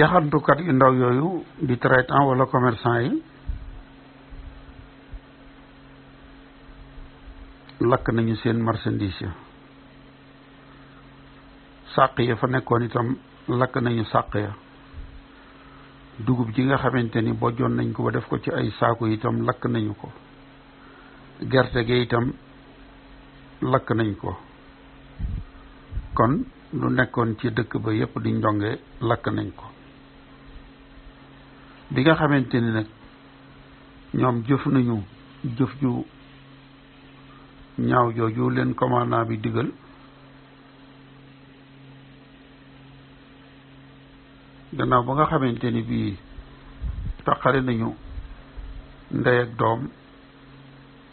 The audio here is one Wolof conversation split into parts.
yaxantukat yu ndaw yooyu di traitant wala commerçant yi lakk nañu seen marchandise ya sàq ya fa nekkoon itam lakk nañu sàq ya dugub ji nga xamante ni bojjoon nañ ko ba def ko ci ay saaku itam lakk nañu ko gerte gi itam lakk nañ ko kon lu nekkoon ci dëkk ba yépp di njonge lakk nañ ko bi nga xamante ni nag ñoom jëf nañu jëf ju ñaaw jooju leen commandant bi digal gannaaw ba nga xamante ni bii taqale nañu ndey ak doom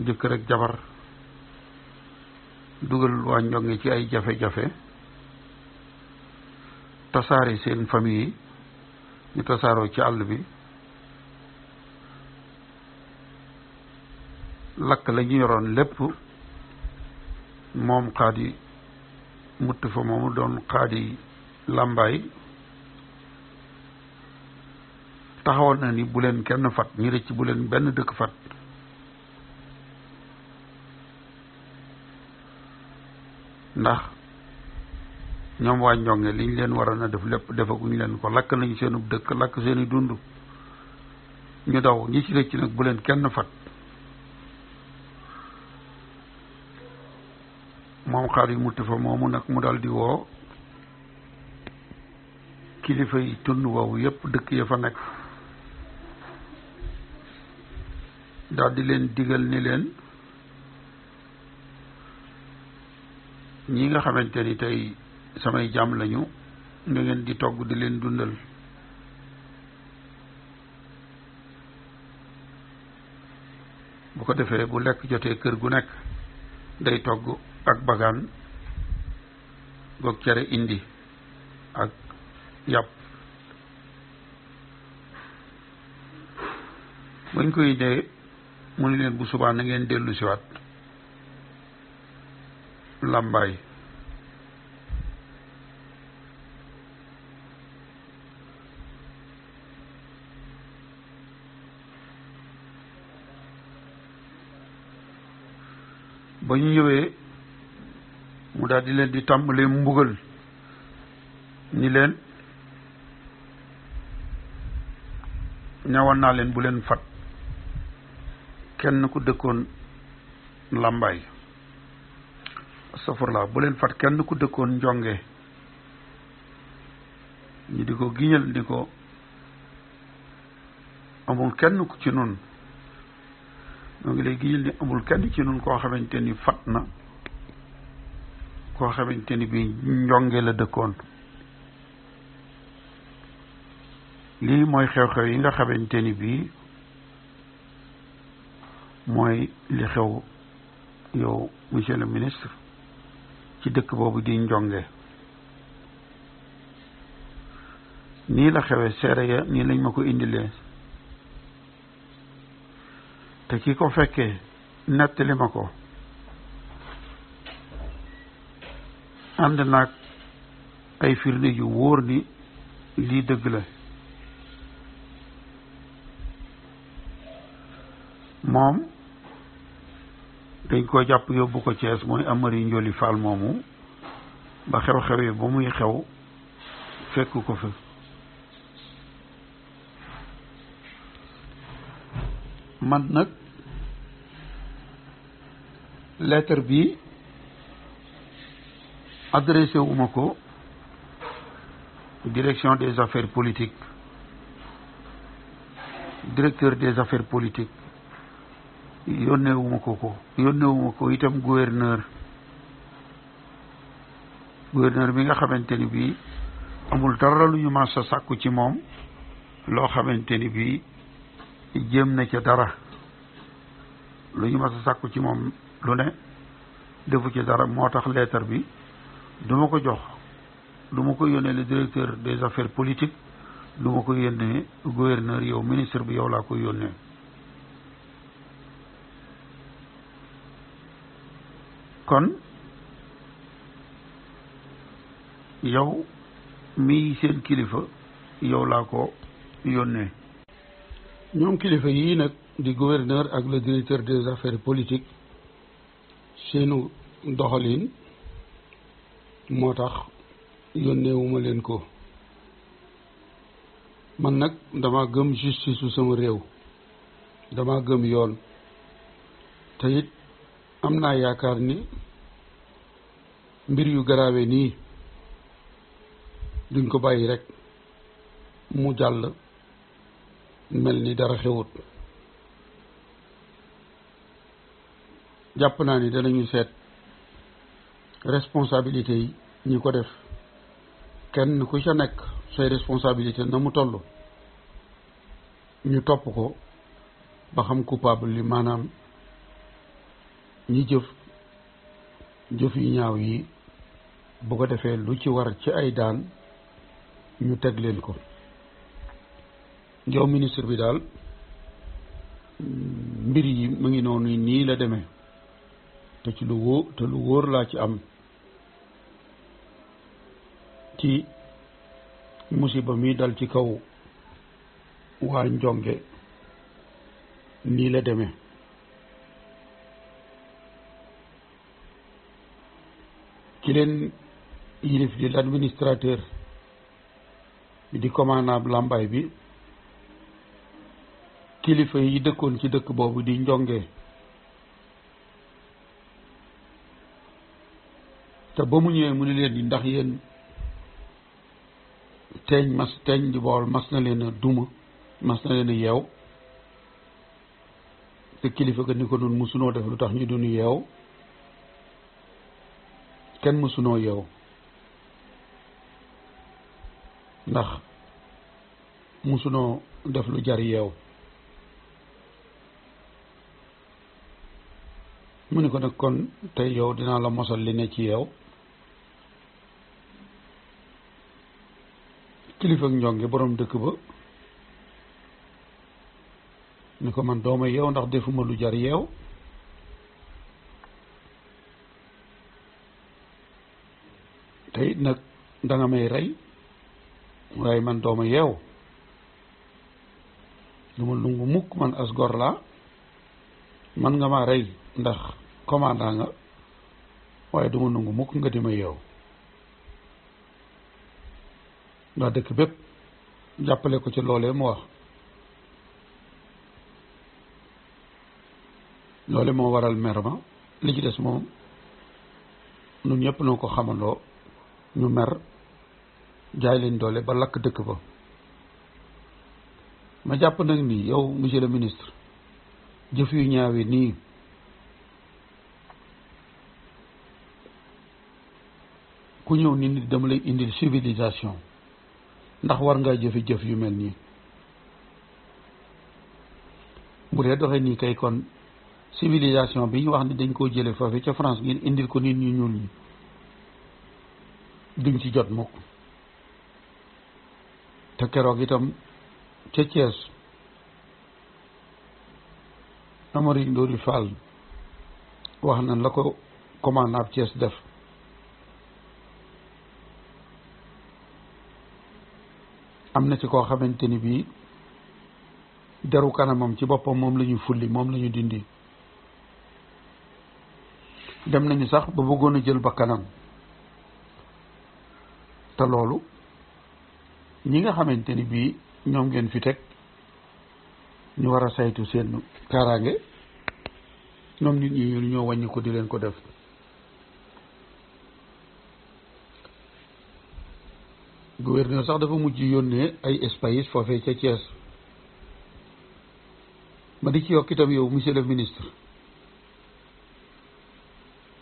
jëkkër ak jabar dugal waa njonge ci ay jafe-jafe tasaare seen famille yi ñu tasaaroo ci àll bi lakk la ñu yoroon lépp moom xaadi mutt fa moomu doon xaadi làmbaay taxawoon na ni bu leen kenn fat ñi rëcc bu leen benn dëkk fat ndax ñoom waa njonge liñ leen waroon a def lépp defaguñ leen ko lakk nañ seenub dëkk lakk seeni dund ñu daw ñi ci rëcc nag bu leen kenn fat moom xaar yi mutti fa moomu nag mu dal di woo kilifa yi tund woowu yépp dëkk ya fa nekk daal di leen digal ni leen ñi nga xamante ni tey samay jàmm lañu nga ngeen di togg di leen dundal bu ko defee bu lekk jotee kër gu nekk day togg ak bagaan goog cere indi ak yàpp bañ koy indee mu ni leen bu subaa na ngeen dellu siwaat làmbaay ba ñu ñëwee mu daal di leen di tàmbalee mbugal ni leen ñawoon naa leen bu leen fat kenn ku dëkkoon làmbaay astafurlah bu leen fat kenn ku dëkkoon njonge ñu di ko giñal ni ko amul kenn ku ci nun ñoo ngi lay giñal ni amul kenn ci nun koo xamante ni fat na koo xamante ni bi njonge la dëkkoon lii mooy xew-xew yi nga xamante ni bii mooy li xew yow monsieur le ministre ci dëkk boobu di njonge nii la xewe seere ya nii lañ ma ko indilee te ki ko fekkee nettali ma ko ànd naag ay firnde yu wóor ni lii dëgg la moom dañ ko jàpp yóbbu ko Cees mooy Amari Njoli Faal moomu ba xew-xew yi ba muy xew fekk ko fi man nag lettre bi adressé wuma ko direction des affaires politiques directeur des affaires politiques yónneewuma ko itam gouverneur bi nga xamante ni bii amul dara lu ñu mas a sàkku ci moom loo xamante ni bii jéem na ca dara lu ñu mas a sàkku ci moom lu ne defu ci dara moo tax lettre bi duma ko jox duma ko yónnee le directeur des affaires politiques duma ko yónnee gouverneur yow ministre bi yow laa ko yónnee kon yow mii seen kilifa yow laa ko yónnee. ñoom kilifa yii nag di gouverneur ak le directeur des affaires politiques seenu doxalin moo tax yónneewuma leen ko. man nag dama gëm justice su sama réew, dama gëm yoon, te it am naa yaakaar ni mbir yu garaawe nii duñ ko bàyyi rek mu jàll mel ni dara xewut. jàpp naa ni danañu seet responsabilité yi ñi ko def, kenn ku ca nekk say responsabilité na mu toll ñu topp ko ba xam coupable li, maanaam ñi jëf yu ñaaw yi, bu ko defee lu ci war ci ay daan ñu teg leen ko. yow ministre bi daal mbir yi mu ngi noonu nii la demee, te ci lu wóor laa ci am ci musiba mi dal ci kaw waa Njonge. nii la demee. ki leen yilif di l'administrateur bi di commandant Lambaye bi, kilifa yi dëkkoon ci dëkk boobu di Njonge, te ba mu ñëwee mu ni leen di ndax yéen teeñ di bool mas na leen a duma, mas na leen a yeew. te kilifa ga ni ko noonu musunoo def lu tax ñu duñu yeew, kenn musunoo yeew ndax musunoo def lu jar yeew. mu ni ko nag kon tey yow dinaa la mosal li ne ci yow. kilifa ak Njonge borom dëkk ba ni ko man dooma yeew ndax defuma lu jar yeew. te it nag danga may rey, waaye man dooma yeew, duma lungu mukk, man as gor laa. man nga ma rey ndax commandant nga, waaye duma nungu mukk nga di ma yeew. ndax dëkk bépp jàppale ko ci loolee mu wax. loole moo waral mer ma. li ci des moom ñun ñëpp noo ko xamandoo, ñu mer jaay leen doole ba lakk dëkk ba. ma jàpp nag nii yow monsieur le ministre, jëf yu ñaawi nii ku ñëw ni nit dama lay indil civilisation, ndax war ngaa jëfi jëf yu mel nii. bu dee doxee nii kay kon civilisation bi ñu wax ni dañ koo jële foofu ca France ngeen indil ko nit ñu ñuul ñi, duñ ci jot mukk. te keroog itam ca Thiès Amari Ndori Fall wax na la ko commandant Thiès def. am na ci koo xamante ni bii deru kanamam ci boppam moom la ñu fulli, moom la ñu dindi. dem nañu sax ba bëggoon a jël ba kanam. te loolu ñi nga xamante ni bii ñoom ngeen fi teg ñu war a saytu seen kaaraange, ñoom nit ñi ñoo wàññi ko di leen ko def. gouverneur sax dafa mujj yónnee ay espace foofee ca Thiès. ma di ci yokk itam yow monsieur le ministre,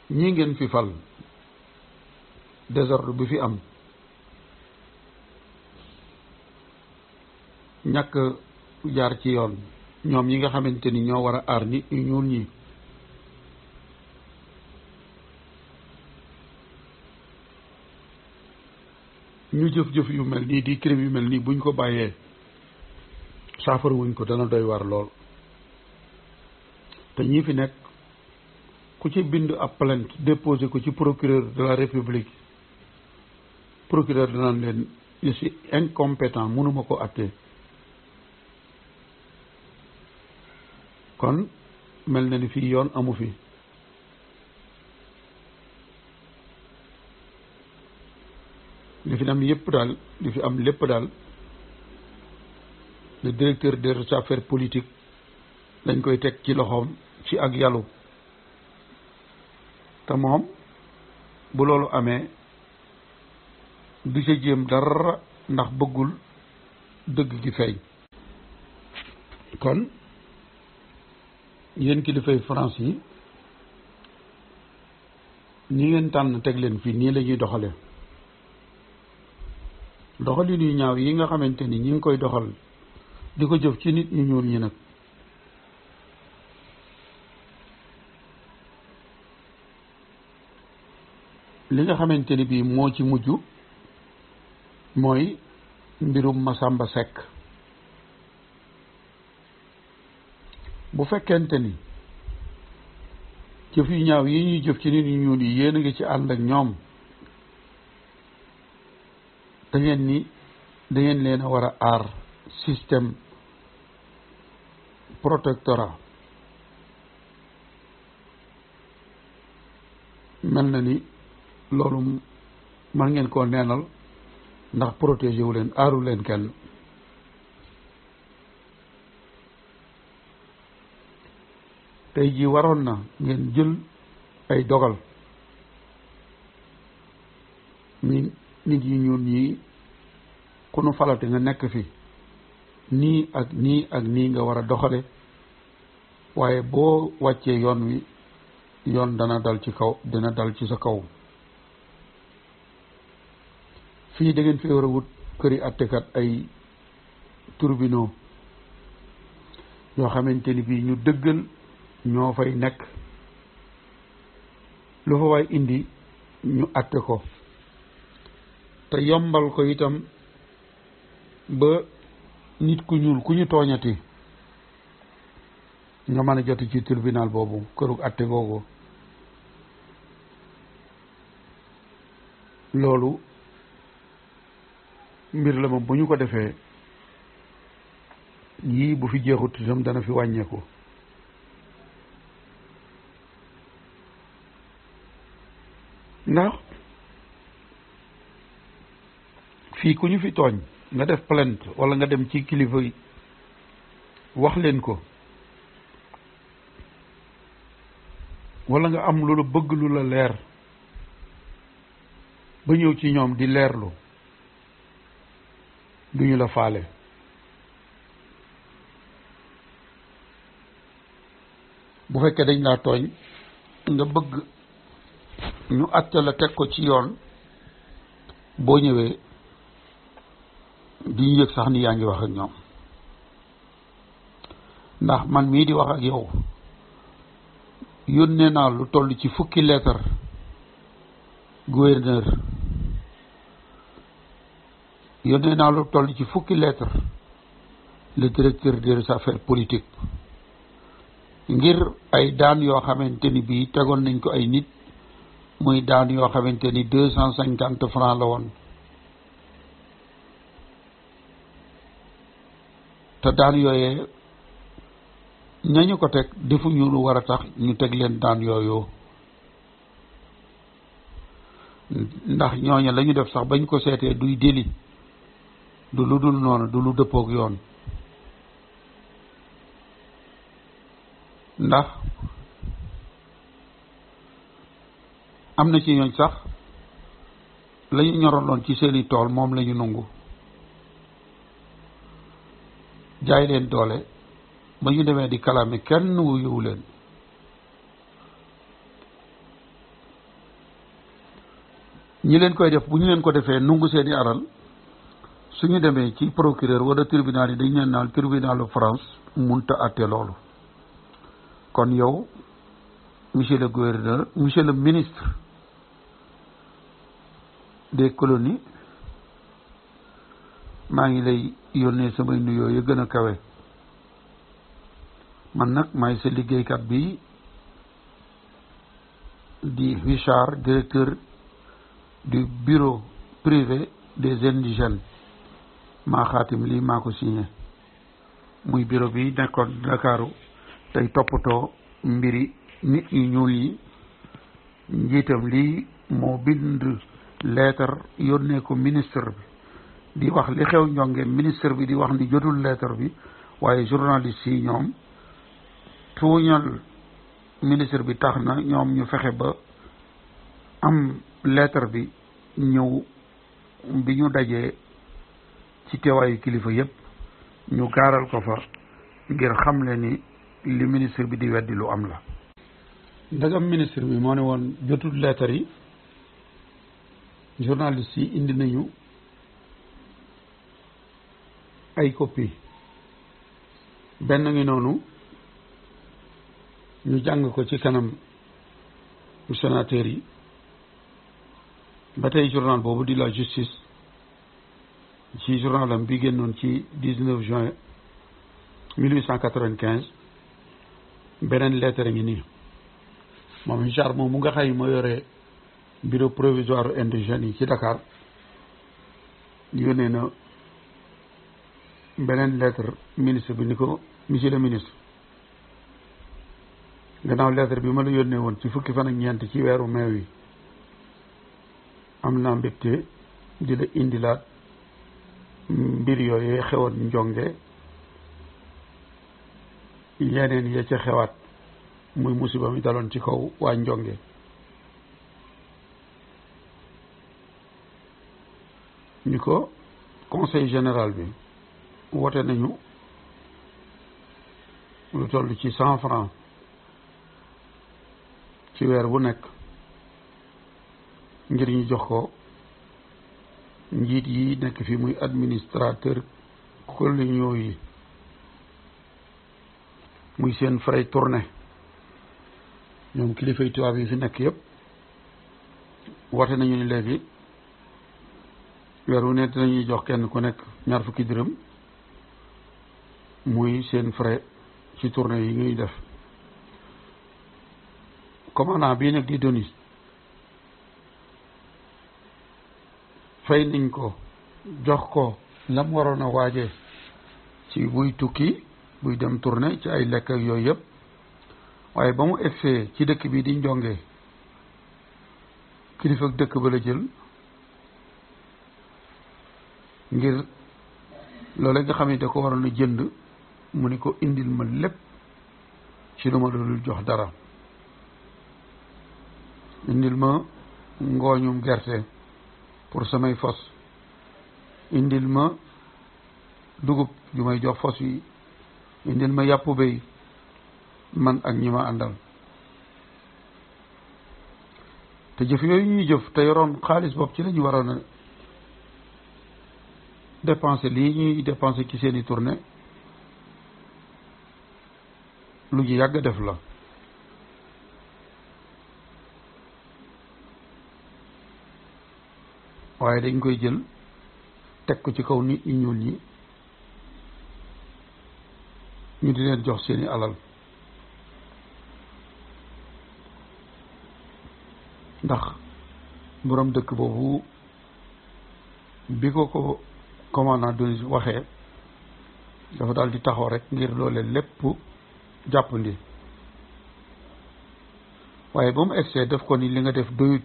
ñii ngeen fi fal désordre bi fi am, ñàkk jaar ci yoon, ñoom ñi nga xamante ni ñoo war a aar nit ñu ñuul ñi, ñu jëf-jëf yu mel nii di crime yu mel nii buñ ko bàyyee saafara wuñ ko dana doy war lool. te ñi fi nekk ku ci bind ab plainte déposé ko ci procureur de la république, procureur danaan leen je suis incompétent mënuma ko àtte kon mel na ni fii yoon amu fi li fi am yépp daal li fi am lépp daal le directeur des affaires politiques dañ koy teg ci loxoom ci ak yàllu te moom bu loolu amee du ca jéem dara ndax bëggul dëgg gi feeñ kon yéen kilifay France yi ñi ngeen tànn teg leen fii nii la ñuy doxale doxalin yu ñaaw yi nga xamante ni ñi ngi koy doxal di ko jëf ci nit ñu ñuul ñi nag li nga xamante ni bii moo ci mujj mooy mbirum Masamba Seck bu fekkente ni jëf yu ñaaw yi ñuy jëf ci nit ñu ñuul yi yéen a ngi ci ànd ak ñoom da ngeen leen a war a aar système protectorat mel na ni loolu mën ngeen koo neenal ndax protégé wu leen aaru leen kenn tey jii waroon na ngeen jël ay dogal mi nit yi ñun ñii ku nu falate nga nekk fi nii ak nii ak nii nga war a doxale waaye boo wàccee yoon wi yoon dana dal ci sa kaw fii da ngeen fi war a wut këri attekat ay tribunaux yoo xamante ni bii ñu dëggal ñoo fay nekk lu fa waay indi ñu atte ko te yombal ko itam ba nit ku ñuul ku ñu tooñati nga mën a joti ci tribunal boobu këru atte googu loolu mbir la moom bu ñu ko defee yii bu fi jeexut itam dana fi wàññeeku ndax fii ku ñu fi tooñ nga def plainte wala nga dem ci kilifa yi wax leen ko wala nga am lu la bëgg lu la leer ba ñëw ci ñoom di leerlu duñu la faale bu fekkee dañ laa tooñ nga bëgg ñu àtte la teg ko ci yoon boo ñëwee duñu yëg sax ni yaa ngi wax ak ñoom ndax man mii di wax ak yow yónnee naa lu toll ci fukki lettre gouverneur yónnee naa lu toll ci fukki lettre le directeur des affaires politiques ngir ay daan yoo xamante ni bii tegoon nañ ko ay nit muy daan yoo xamante ni 250 francs la woon te daan yooyee ñañu ko teg defuñu lu war a tax ñu teg leen daan yooyu ndax ñooñu la ñu def sax bañ ko seetee duy délit du lu dul noonu du lu dëppook yoon ndax am na ci ñooñ sax la ñu ñoraloon ci seeni tool moom la ñu nangu jaay leen doole ba ñu demee di kalaame kenn wuyuwu leen ñi leen koy def bu ñu leen ko defee nungu seeni aral suñu demee ci procureur wala tribunal yi dañ leen naan tribunalu France munta àtte loolu kon yow monsieur le gouverneur monsieur le ministre des colonies maa ngi lay yónnee samay nuyoo yu gën a kawe man nag maay sa liggéeykat bi di Richard directeur du bureau privé des indigènes maa xaatim lii maa ko signé muy bureau bi nekkoon Ndakaaru tey toppatoo mbiri nit ñu ñuul yi. njiitam lii moo bind lettre yónnee ko ministre bi di wax li xew Njongeen ministre bi di wax ni jotul lettre bi waaye journaliste yi ñoom tuuñal ministre bi tax na ñoom ñu fexe ba am lettre bi ñëw bi ñu dajee ci teewaayu kilifa yépp ñu gaaral ko fa ngir xamle ni li ministre bi di weddi lu am la. ndagam ministre bi moo ne woon jotul lettre yi journaliste yi indi nañu ay copie benn ngi noonu ñu jàng ko ci kanam sénateur yi ba tey journal boobu di la justice ci journalam bi génnoon ci 19 juin 1895 beneen lettre ngi nii moom Richard moom mu nga xay moo yore bureau provisoire indigènes yi ci Dakar yónnee na beneen lettre ministre bi ni ko monsieur le ministre gannaaw lettre bi ma la yónnee woon ci fukki fan ak ñeent ci weeru mai wi am naa mbégte di la indilaat mbir yooyu xewoon Njonge yeneen ya ca xewaat muy musiba mi daloon ci kaw waa Njonge ni ko conseil général bi woote nañu lu toll ci 100 francs ci weer bu nekk ngir ñu jox ko njiit yi nekk fi muy administrateur coloniaux yi muy seen frais tournée ñoom kilifay tubaab yi fi nekk yëpp woote nañu ni léegi weer wu nekk dinañuy jox kenn ku nekk 20 dërëm muy seen frais ci tournée yi ñuy def commandant bii nag di Denis fay nañ ko jox ko lam waroon a waaje ci buy tukki buy dem tournée ci ay lekk ak yooyu yëpp waaye ba mu egsee ci dëkk bi di Njonge kilifa ak dëkk ba la jël ngir loolu nga xam ne da ko waroon a jënd mu ni ko indil ma lépp ci lu ma doon jox dara indil ma ngooñum gerte pour samay fos indil ma dugub ju may jox fos yi indil ma yàppu béy man ak ñi ma àndal te jëf yooyu ñuy jëf te yoroon xaalis bopp ci la ñu waroon a dépenser lii ñuy dépenser ci seeni tournée lu ñu yàgg def la waaye dañ koy jël teg ko ci kaw nit ñi ñuul ñi ñu di leen jox seeni alal ndax borom dëkk boobu bi ko commandant Denis waxee dafa daal di taxaw rek ngir loole lépp jàppandi waaye ba mu egsee def ko ni li nga def doyut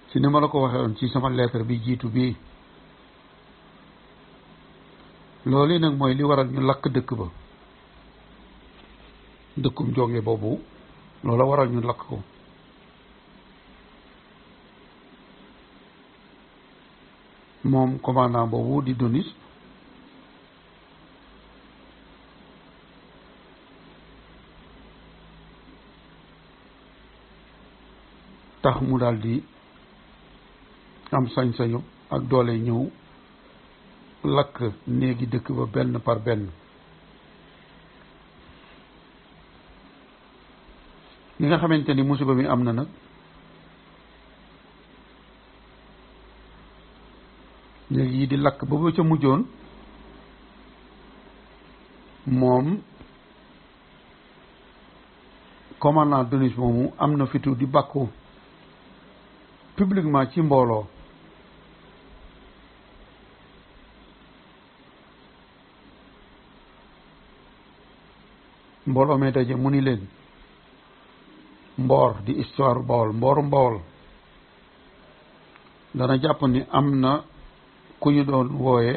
ci ni ma la ko waxee woon ci sama lettre bi jiitu bii loolu nag mooy li waral ñu lakk dëkk ba dëkkum Njonge boobu loola waral ñu lakk ko moom commandant boobu di Denis tax mu daal di am sañ-sañu ak doole ñëw lakk néegi dëkk ba benn par benn li nga xamante ni musiba mi am na nag néeg yi di lakk ba ba ca mujjoon moom commandant Denis moomu am na fitu di bàkku publiquement ci mbooloo mbooloo may daje mu ni leen Mboor di histoire Bawol mbooru Bawol dana jàpp ni am na ku ñu doon wooye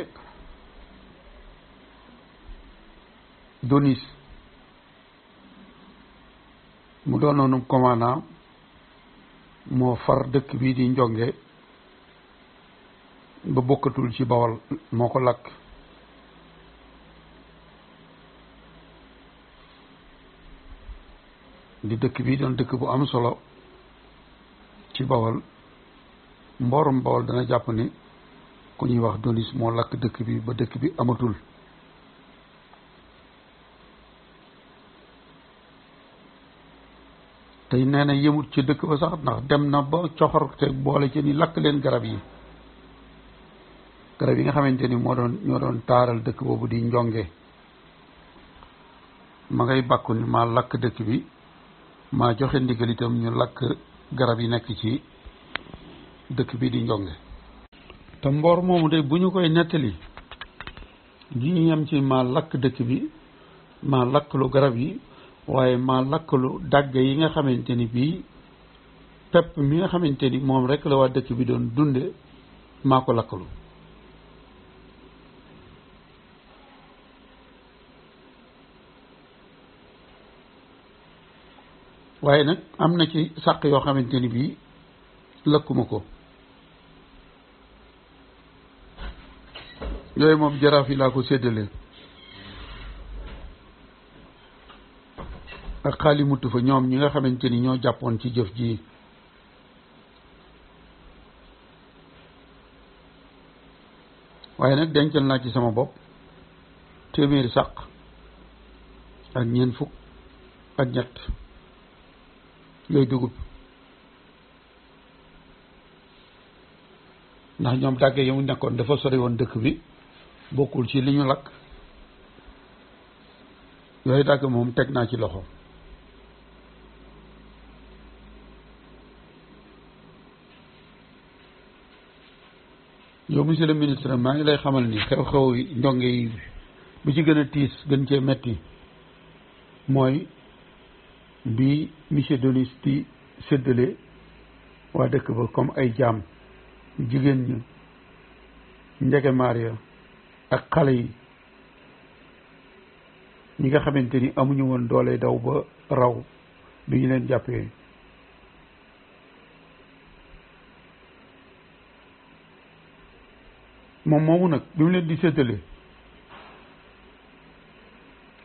Donis mu doonoonu commandant moo far dëkk bii di Njonge ba bokkatul ci Bawol moo ko lakk di dëkk bii doon dëkk bu am solo ci Bawol mboorum Bawol dana jàpp ni ku ñuy wax Donis moo lakk dëkk bi ba dëkk bi amatul tey nee na yëmut ci dëkk ba sax ndax dem na ba coxor te boole ci ni lakk leen garab yi nga xamante ni ñoo doon taaral dëkk boobu di Njonge ma ngay bàkku ni maa lakk dëkk bi maa joxe ndigal itam ñu lakk garab yi nekk ci dëkk bi di Njonge te Mboor moomu de bu ñu koy nettali du ñu yem ci maa lakk dëkk bi maa lakk lu garab yi waaye maa lakk lu dàgg yi nga xamante ni bii pepp mi nga xamante ni moom rek la waa dëkk bi doon dunde maa ko lakkalu waaye nag am na ci sàq yoo xamante ni bii lëkkuma ko yooyu moom jaraaf yi laa ko séddale ak xaali mutu fa ñoom ñi nga xamante ni ñoo jàppoon ci jëf ji waaye nag dencal naa ci sama bopp téeméeri sàq ak ñeent fukk ak ñett yooyu dugub ndax ñoom dàgge yi mu nekkoon dafa sori woon dëkk bi bokkul ci li ñu lakk yooyu dàgg moom teg naa ci loxo yow monsieur le ministre maa ngi lay xamal ni xew-xew yi Njonge yi bi ci gën a tiis gën cee metti mooy bi monsieur Donis di séddale waa dëkk ba comme ay jaam jigéen ñi njegemaar ya ak xale yi ñi nga xamante ni amuñu woon doole daw ba raw bi ñu leen jàppee moom moomu nag bi mu leen di séddale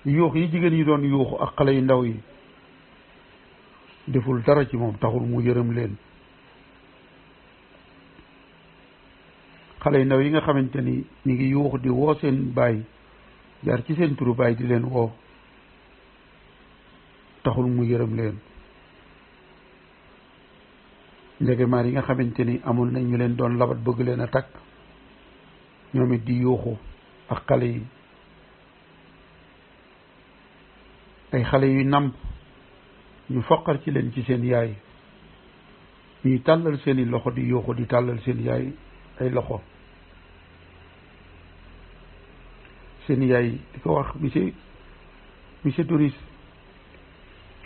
yuux yi jigéen yi doon yuuxu ak xale yu ndaw yi deful dara ci moom taxul mu yërëm leen xale yu ndaw yi nga xamante ni ñu ngi yuuxu di woo seen baay jaar ci seen turu baay di leen woo taxul mu yërëm leen njegemaar yi nga xamante ni amoon nañ ñu leen doon labat bëgg leen a takk ñoom it di yuuxu ak xale yi ay xale yu nàmp ñu foqar ci leen ci seen yaay ñuy tàllal seeni loxo di yuuxu di tàllal seen yaay ay loxo seen yaay di ko wax monsieur Donis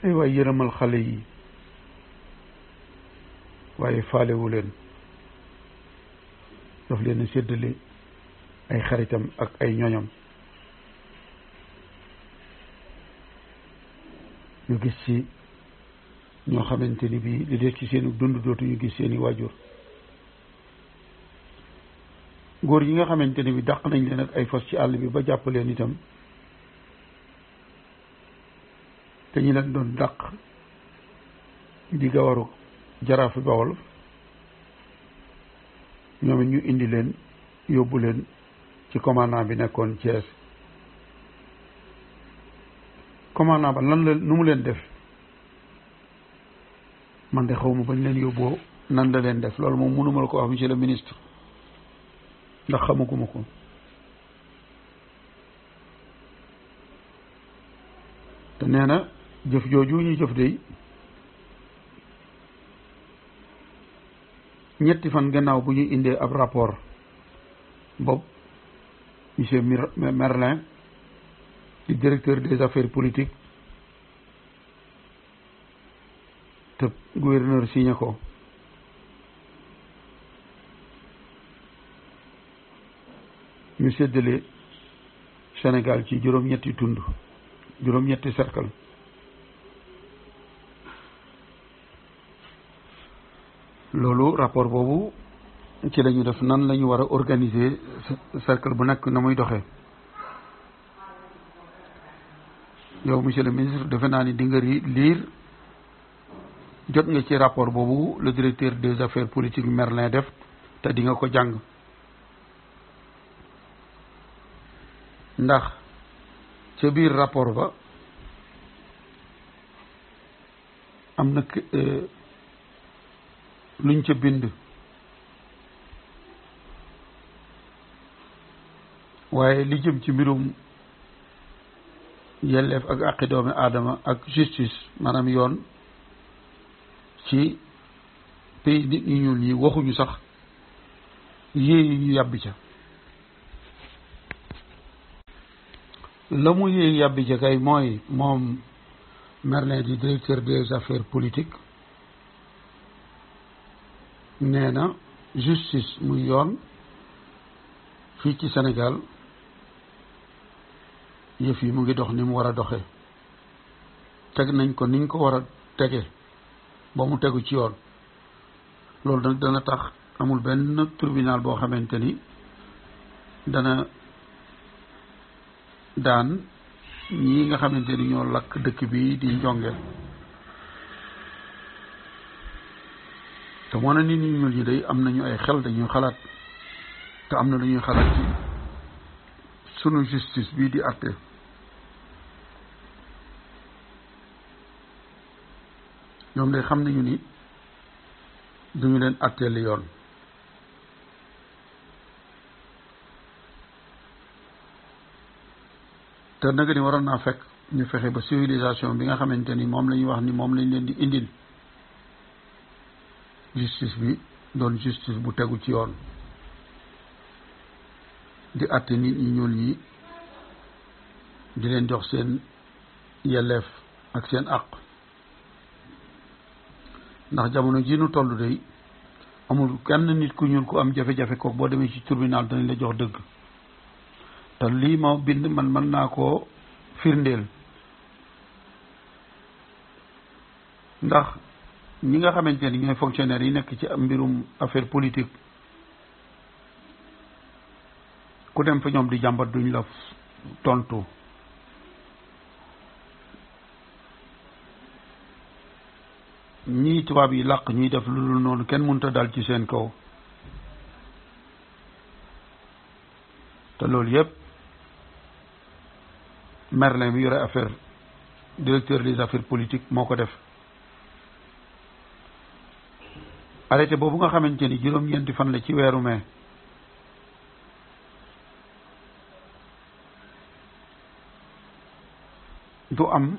ay waay yërëmal xale yi waaye faalewu leen daf leen a séddale ay xaritam ak ay ñoñam ñu gis ci ñoo xamante ni bii li des ci seeni dund dootuñu gis seeni waajur góor yi nga xamante ni bi dàq nañ leen ak ay fas ci àll bi ba jàpp leen itam te ñu leen doon dàq di gawaru jaraafi Bawol ñoom it ñu indi leen yóbbu leen ci commandant bi nekkoon Thiès commandant ba lan la nu mu leen def man de xaw ma bañ leen yóbboo nan la leen def loolu moom mënuma la ko wax monsieur le ministre ndax xamaguma ko te nee na jëf jooju ñu jëf de ñetti fan gannaaw bu ñu indee ab rapport boobu monsieur Merlin di directeur des affaires politiques te gouverneur signé ko ñu séddale Sénégal ci juróom-ñetti tund juróom-ñetti cercle loolu rapport boobu ci lañu def nan la ñu war a organiser cercle bu nekk na muy doxee. yow monsieur le ministre defe naa ni di nga lire jot nga ci rapport boobu le directeur des affaires politiques Merlin def te di nga ko jàng ndax ca biir rapport ba am na luñ ca bind waaye li jëm ci mbirum yelleef ak àqi doomi aadama ak justice maanaam yoon ci pays nit ñi ñuul ñi waxuñu sax yéeyi ñu yàbbi ca la mu yéey yàbbi ca kay mooy moom Merlin di directeur des affaires politiques nee na justice muy yoon fii ci Sénégal yëf yi mu ngi dox ni mu war a doxee teg nañ ko niñ ko war a tege ba mu tegu ci yoon loolu nag dana tax amul benn tribunal boo xamante ni dana daan ñi nga xamante ni ñoo lakk dëkk bi di njonge te moo na nit ñi ñuul ñi day am nañu ay xel dañuy xalaat te am na lu ñuy xalaat ci sunu justice bii di àtte ñoom day xam nañu ni duñu leen àtteel yoon te nag ni waroon naa fekk ñu fexe ba civilisation bi nga xamante ni moom la ñuy wax ni moom lañ leen di indil justice bi doon justice bu tegu ci yoon di àtte nit ñi ñuul ñi di leen jox seen yelleef ak seen àq ndax jamono ji nu toll day amul kenn nit ku ñuul ku am jafe-jafe kook boo demee ci tribunal danañ la jox dëgg te lii ma bind man mën naa koo firndeel ndax ñi nga xamante ni ñooy fonctionnaires yi nekk ci mbirum affaire politique ku dem fa ñoom di jàmbat duñ la tontu ñii tubaab yi làq ñuy def lu dul noonu kenn mënut a dal ci seen kaw te loolu yépp Merlin bi yore affaire directeur des affaires politiques moo ko def arrêté boobu nga xamante ni juróom-ñeenti fan la ci weeru mai du am